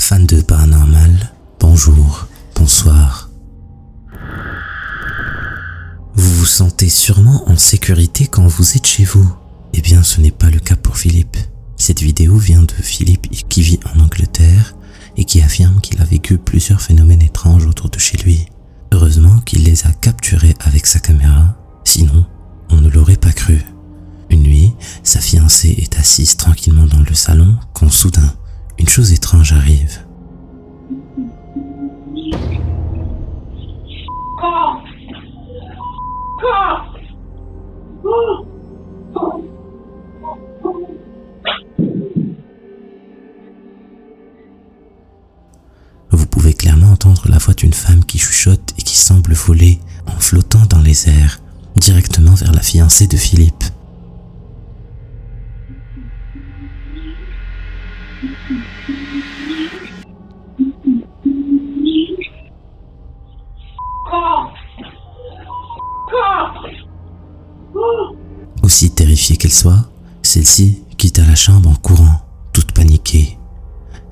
Fans de paranormal, bonjour, bonsoir. Vous vous sentez sûrement en sécurité quand vous êtes chez vous. Eh bien, ce n'est pas le cas pour Philippe. Cette vidéo vient de Philippe qui vit en Angleterre et qui affirme qu'il a vécu plusieurs phénomènes étranges autour de chez lui. Heureusement qu'il les a capturés avec sa caméra, sinon on ne l'aurait pas cru. Une nuit, sa fiancée est assise tranquillement dans le salon quand soudain, une chose étrange arrive. Vous pouvez clairement entendre la voix d'une femme qui chuchote et qui semble voler en flottant dans les airs, directement vers la fiancée de Philippe. Aussi terrifiée qu'elle soit, celle-ci quitta la chambre en courant, toute paniquée.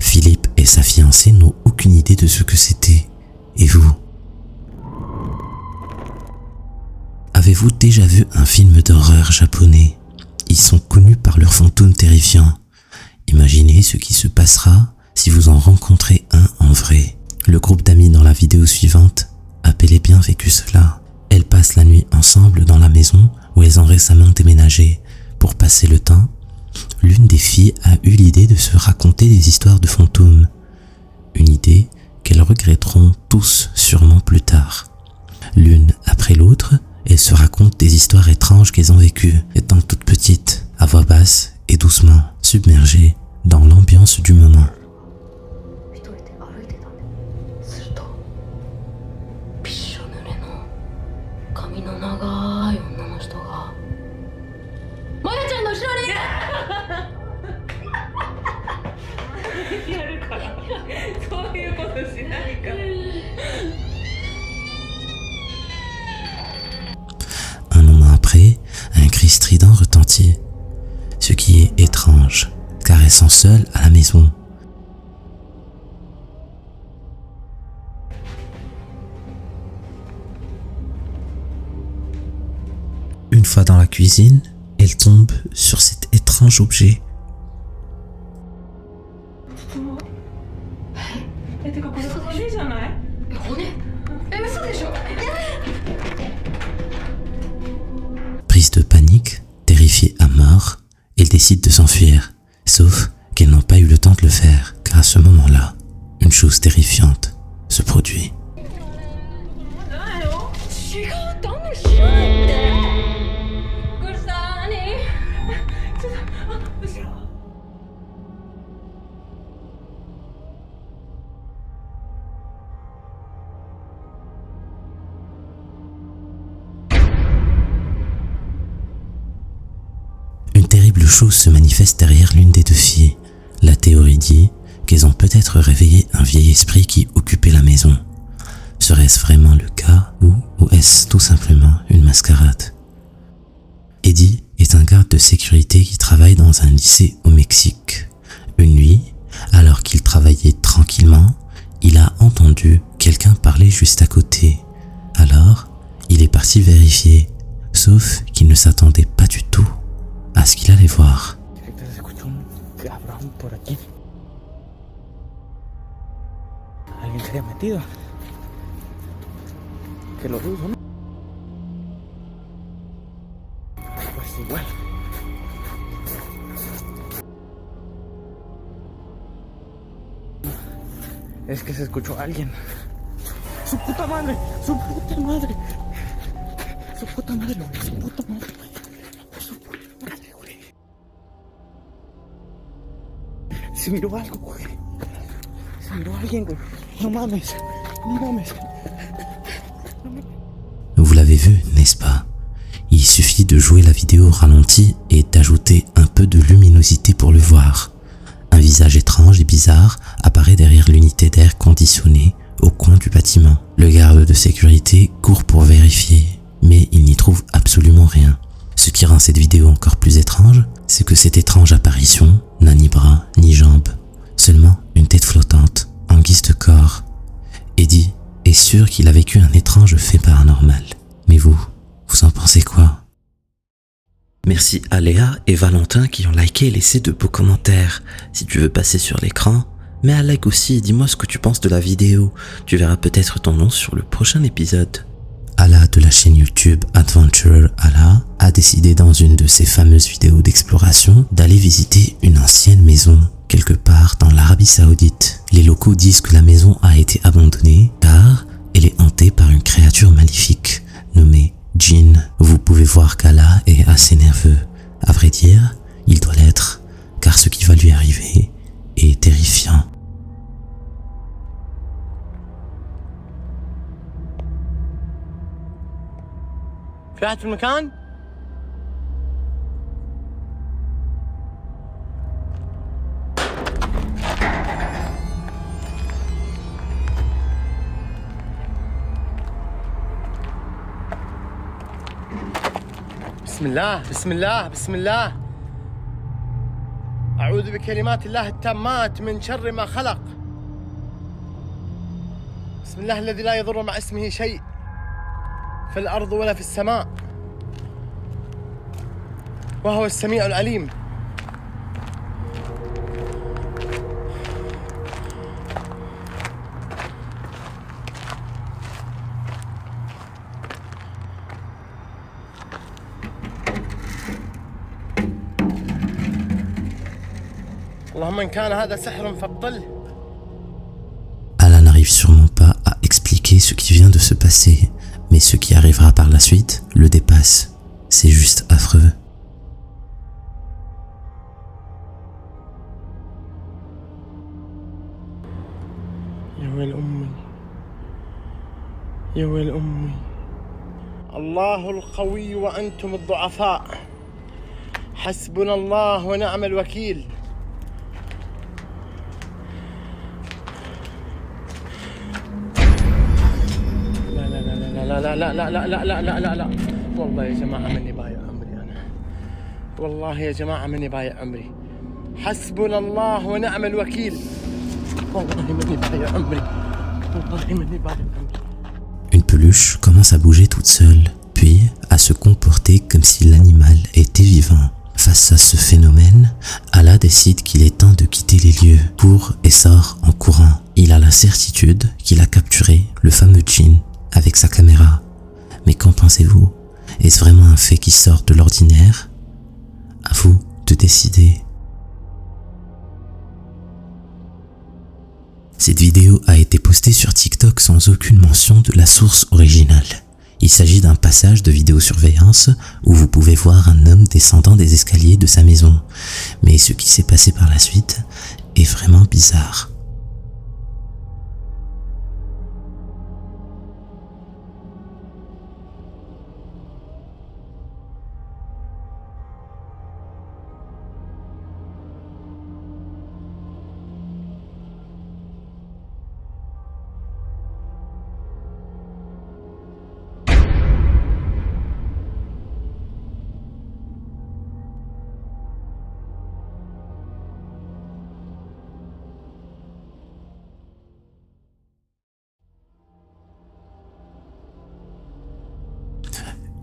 Philippe et sa fiancée n'ont aucune idée de ce que c'était. Et vous? Avez-vous déjà vu un film d'horreur japonais? Ils sont connus par leurs fantômes terrifiants. Imaginez ce qui se passera si vous en rencontrez un en vrai. Le groupe d'amis dans la vidéo suivante a bel et bien vécu cela. Elles passent la nuit ensemble dans la maison où elles ont récemment déménagé. Pour passer le temps, l'une des filles a eu l'idée de se raconter des histoires de fantômes. Une idée qu'elles regretteront tous sûrement plus tard. L'une après l'autre, elles se racontent des histoires étranges qu'elles ont vécues, étant toutes petites, à voix basse et doucement, submergées dans l'ambiance du moment. Un moment après, un cri strident retentit, ce qui est étrange, car elles sont seules à la maison. Une fois dans la cuisine, elle tombe sur cet étrange objet. Prise de panique, terrifiée à mort, elle décide de s'enfuir, sauf qu'elles n'ont pas eu le temps de le faire, car à ce moment-là, une chose terrifiante se produit. Une terrible chose se manifeste derrière l'une des deux filles. La théorie dit qu'elles ont peut-être réveillé un vieil esprit qui occupait la maison. Serait-ce vraiment le cas ou est-ce tout simplement une mascarade? Eddie est un garde de sécurité qui travaille dans un lycée au Mexique. Une nuit, alors qu'il travaillait tranquillement, il a entendu quelqu'un parler juste à côté. Alors, il est parti vérifier, sauf qu'il ne s'attendait pas du tout à ce qu'il allait voir. Es que se escuchó a alguien. ¡Su puta madre! ¡Su puta madre! ¡Su puta madre! ¡Su puta madre! ¡Su puta madre, güey! Se miró algo, güey. Se miró a alguien, güey. No mames. No mames. Vous l'avez vu, n'est-ce pas? Il suffit de jouer la vidéo au ralenti et d'ajouter un peu de luminosité pour le voir. Un visage étrange et bizarre apparaît derrière l'unité d'air conditionné au coin du bâtiment. Le garde de sécurité court pour vérifier, mais il n'y trouve absolument rien. Ce qui rend cette vidéo encore plus étrange, c'est que cette étrange apparition n'a ni bras ni jambes, seulement une tête flottante. est sûr qu'il a vécu un étrange fait paranormal. Mais vous en pensez quoi? Merci à Léa et Valentin qui ont liké et laissé de beaux commentaires. Si tu veux passer sur l'écran, mets un like aussi et dis-moi ce que tu penses de la vidéo. Tu verras peut-être ton nom sur le prochain épisode. Ala de la chaîne YouTube Adventurer Ala a décidé dans une de ses fameuses vidéos d'exploration d'aller visiter une ancienne maison quelque part dans l'Arabie Saoudite. Les locaux disent que la maison a été abandonnée car elle est hantée par une créature maléfique nommée Djinn. Vous pouvez voir qu'Ala est assez nerveux. À vrai dire, il doit l'être car ce qui va lui arriver est terrifiant. في أحد في المكان؟ بسم الله بسم الله بسم الله. أعوذ بكلمات الله التامات من شر ما خلق. بسم الله الذي لا يضر مع اسمه شيء في الأرض ولا في السماء وهو السميع العليم. اللهم إن كان هذا سحر فابطله. Ala n'arrive sûrement pas à expliquer ce qui vient de se passer, mais ce qui arrivera par la suite le dépasse. C'est juste affreux. يا ويل أمي يا ويل أمي. الله القوي وأنتم الضعفاء. حسبنا الله ونعم الوكيل. لا لا لا لا لا لا لا لا لا لا. والله يا جماعة مني بايع عمري أنا. والله يا جماعة مني بايع عمري. حسبنا الله ونعم الوكيل. والله مني بايع عمري. والله مني بايع عمري. Une peluche commence à bouger toute seule, puis à se comporter comme si l'animal était vivant. Face à ce phénomène, Ala décide qu'il est temps de quitter les lieux, court et sort en courant. Il a la certitude qu'il a capturé le fameux djinn avec sa caméra. Mais qu'en pensez-vous? Est-ce vraiment un fait qui sort de l'ordinaire? À vous de décider. Cette vidéo a été postée sur TikTok sans aucune mention de la source originale. Il s'agit d'un passage de vidéosurveillance où vous pouvez voir un homme descendant des escaliers de sa maison. Mais ce qui s'est passé par la suite est vraiment bizarre.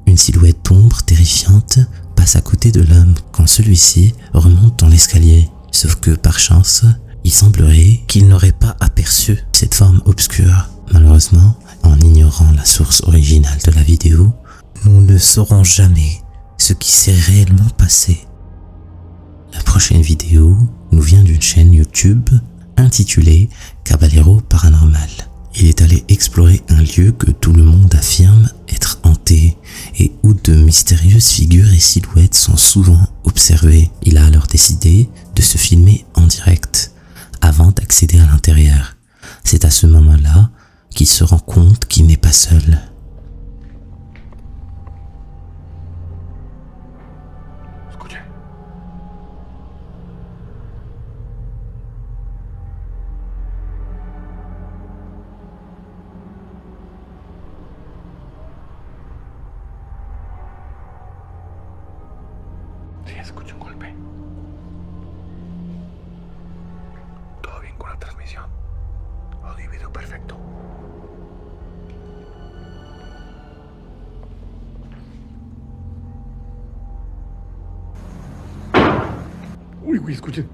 Une silhouette d'ombre terrifiante passe à côté de l'homme quand celui-ci remonte dans l'escalier. Sauf que par chance, il semblerait qu'il n'aurait pas aperçu cette forme obscure. Malheureusement, en ignorant la source originale de la vidéo, nous ne saurons jamais ce qui s'est réellement passé. La prochaine vidéo nous vient d'une chaîne YouTube intitulée Caballero Paranormal. Il est allé explorer un lieu que tout le monde affirme être hanté et où de mystérieuses figures et silhouettes sont souvent observées. Il a alors décidé de se filmer en direct avant d'accéder à l'intérieur. C'est à ce moment-là qu'il se rend compte qu'il n'est pas seul. Escucho un golpe. Todo bien con la transmisión. Audio y video perfecto. Uy, güey, escuchen.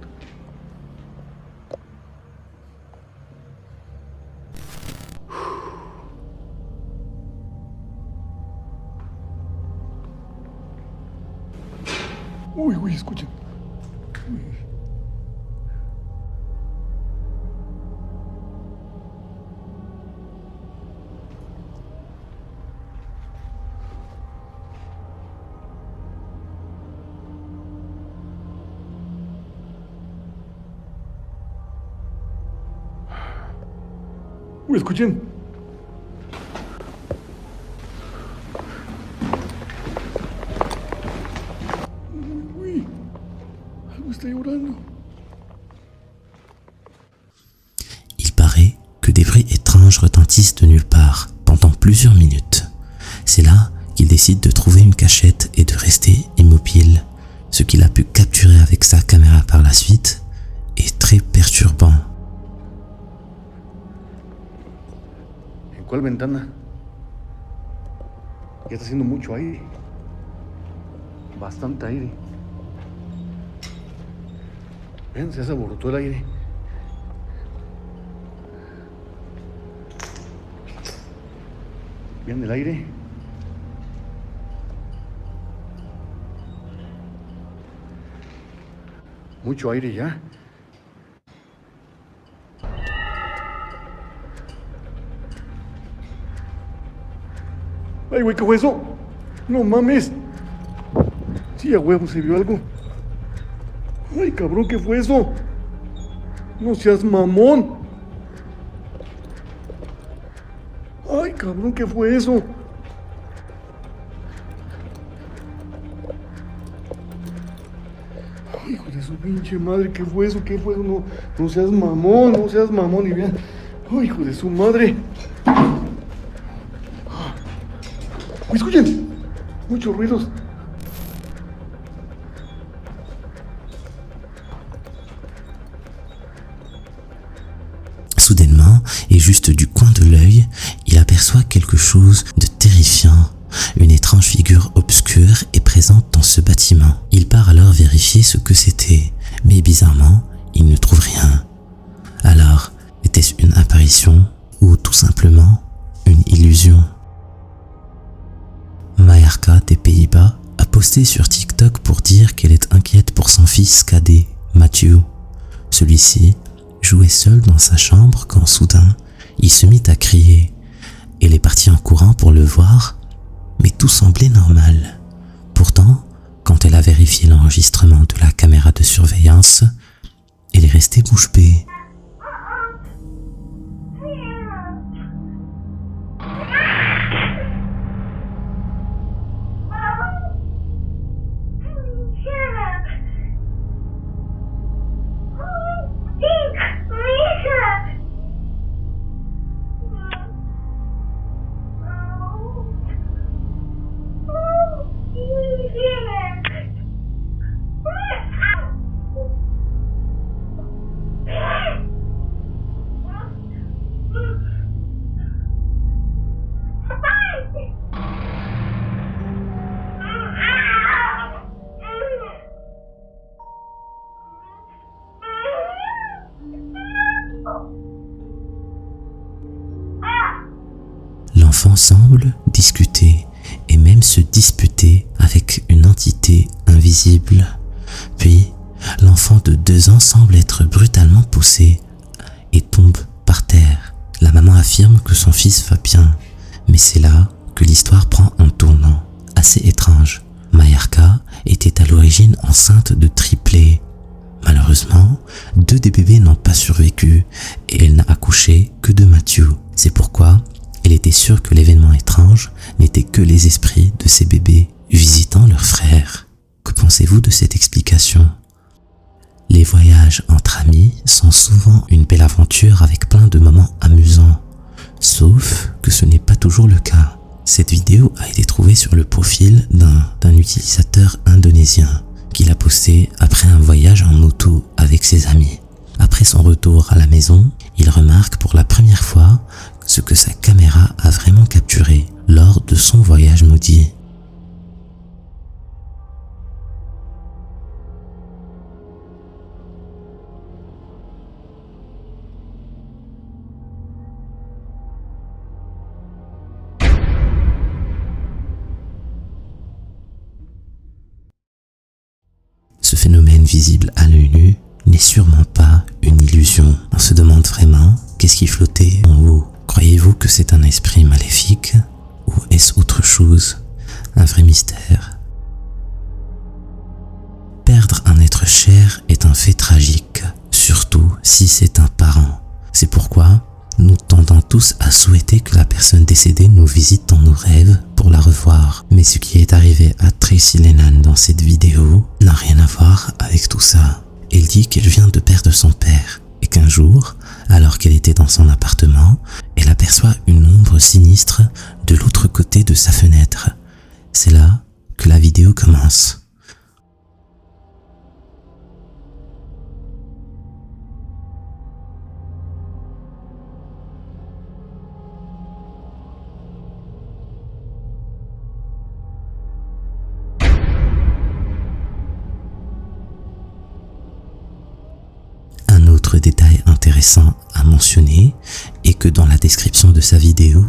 Uy, güey, escuchen. Uy, escuchen. Uy, algo está llorando. Il paraît que des bruits étranges retentissent de nulle part pendant plusieurs minutes. C'est là qu'il décide de trouver une cachette et de rester immobile. Ce qu'il a pu capturer avec sa caméra par la suite est très perturbant. ¿En cuál ventana? Ya está haciendo mucho aire. Bastante aire. Vean, se aborotó el aire. Vean el aire. Mucho aire ya. Ay, güey, ¿qué fue eso? No mames. Sí, a huevo, se vio algo. Ay, cabrón, ¿qué fue eso? No seas mamón. Ay, cabrón, ¿qué fue eso? Ay, hijo de su pinche madre, ¿qué fue eso? ¿Qué fue eso? No, no seas mamón, no seas mamón. Y vean, ay, hijo de su madre. Uy, escuchen, muchos ruidos. Soudainement, et juste du coin de l'œil, il aperçoit quelque chose de terrifiant. Une étrange figure obscure est présente dans ce bâtiment. Il part alors vérifier ce que c'était, mais bizarrement, il ne trouve rien. Alors, était-ce une apparition ou tout simplement une illusion? Mayarka des Pays-Bas a posté sur TikTok pour dire qu'elle est inquiète pour son fils cadet, Matthew. Celui-ci jouait seul dans sa chambre quand soudain, il se mit à crier. Elle est partie en courant pour le voir, mais tout semblait normal. Pourtant, quand elle a vérifié l'enregistrement de la caméra de surveillance, elle est restée bouche bée. L'enfant semble discuter et même se disputer avec une entité invisible. Puis, l'enfant de 2 ans semble être brutalement poussé et tombe par terre. La maman affirme que son fils va bien, mais c'est là que l'histoire prend un tournant assez étrange. Mayarka était à l'origine enceinte de triplés. Malheureusement, 2 des bébés n'ont pas survécu et elle n'a accouché que de Matthew. C'est pourquoi elle était sûre que l'événement étrange n'était que les esprits de ces bébés visitant leur frère. Que pensez-vous de cette explication? Les voyages entre amis sont souvent une belle aventure avec plein de moments amusants. Sauf que ce n'est pas toujours le cas. Cette vidéo a été trouvée sur le profil d'un utilisateur indonésien qui l'a posté après un voyage en moto avec ses amis. Après son retour à la maison, il remarque pour la première fois ce que sa caméra a vraiment capturé lors de son voyage maudit. visible à l'œil nu n'est sûrement pas une illusion. On se demande vraiment qu'est-ce qui flottait en haut. Croyez-vous que c'est un esprit maléfique ou est-ce autre chose, un vrai mystère? Perdre un être cher est un fait tragique, surtout si c'est un parent. C'est pourquoi nous tendons tous à souhaiter que la personne décédée nous visite dans nos rêves pour la revoir. Mais ce qui est arrivé à Tracy Lennon dans cette vidéo n'a rien à voir avec tout ça. Elle dit qu'elle vient de perdre son père et qu'un jour, alors qu'elle était dans son appartement, elle aperçoit une ombre sinistre de l'autre côté de sa fenêtre. C'est là que la vidéo commence. Autre détail intéressant à mentionner est que dans la description de sa vidéo,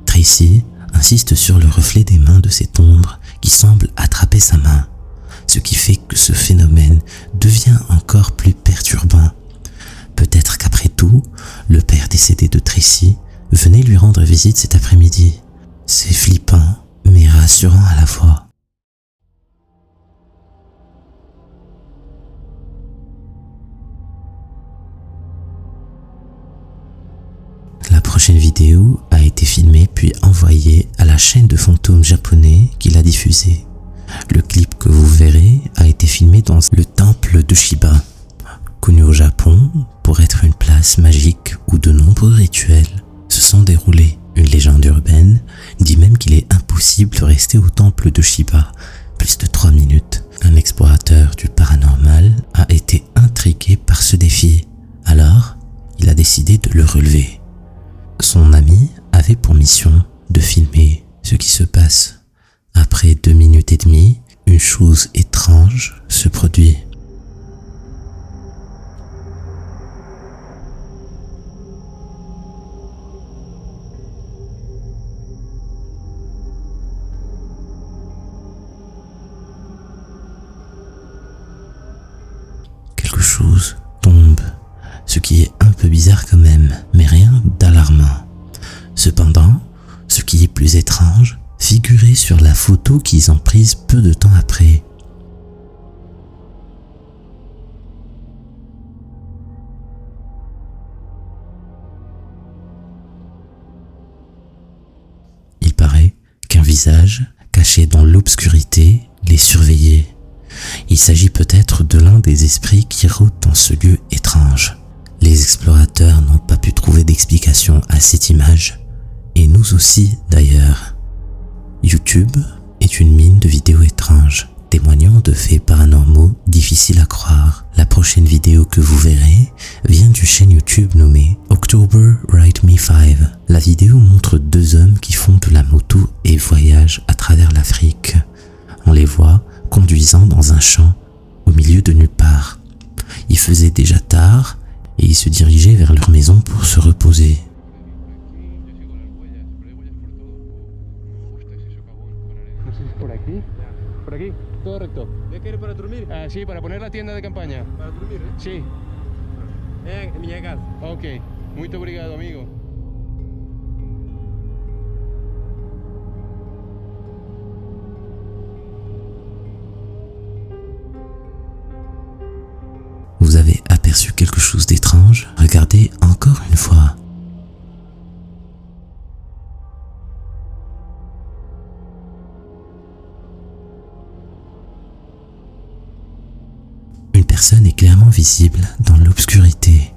Tracy insiste sur le reflet des mains de cette ombre qui semble attraper sa main, ce qui fait que ce phénomène devient encore plus perturbant. Peut-être qu'après tout, le père décédé de Tracy venait lui rendre visite cet après-midi. C'est flippant, mais rassurant à la fois. La prochaine vidéo a été filmée puis envoyée à la chaîne de fantômes japonais qui l'a diffusée. Le clip que vous verrez a été filmé dans le temple de Shiba, connu au Japon pour être une place magique où de nombreux rituels se sont déroulés. Une légende urbaine dit même qu'il est impossible de rester au temple de Shiba plus de 3 minutes. Un explorateur du paranormal a été intrigué par ce défi, alors il a décidé de le relever. Son ami avait pour mission de filmer ce qui se passe. Après 2 minutes et demie, une chose étrange se produit. Quelque chose tombe, ce qui est un peu bizarre quand même, mais rien d'alarmant. Cependant, ce qui est plus étrange figurait sur la photo qu'ils ont prise peu de temps après. Il paraît qu'un visage, caché dans l'obscurité, les surveillait. Il s'agit peut-être de l'un des esprits qui rôdent dans ce lieu étrange. Les explorateurs n'ont pas pu trouver d'explication à cette image, et nous aussi d'ailleurs. YouTube est une mine de vidéos étranges, témoignant de faits paranormaux difficiles à croire. La prochaine vidéo que vous verrez vient d'une chaîne YouTube nommée October Write Me 5. La vidéo montre 2 hommes qui font de la moto et voyagent à travers l'Afrique. On les voit conduisant dans un champ au milieu de nulle part. Il faisait déjà tard et ils se dirigeaient vers leur maison pour se reposer. ¿Por aquí? ¿Por aquí? Todo recto. ¿Ya quiere para dormir? Ah, sí, para poner la tienda de campaña. ¿Para dormir, eh? Sí. En mi casa. Ok. Muito obrigado, amigo. Vous avez aperçu quelque chose d'étrange? Regardez encore une fois. Une personne est clairement visible dans l'obscurité,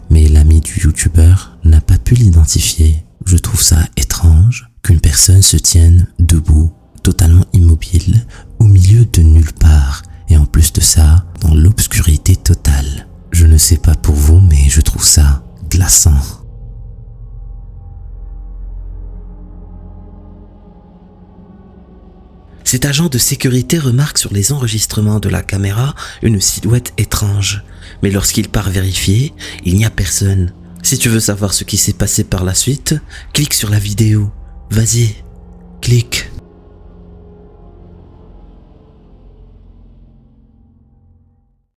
mais l'ami du youtubeur n'a pas pu l'identifier. Je trouve ça étrange qu'une personne se tienne debout, totalement immobile, au milieu de nulle part, et en plus de ça, dans l'obscurité totale. Je ne sais pas pour vous, mais je trouve ça glaçant. Cet agent de sécurité remarque sur les enregistrements de la caméra une silhouette étrange. Mais lorsqu'il part vérifier, il n'y a personne. Si tu veux savoir ce qui s'est passé par la suite, clique sur la vidéo. Vas-y.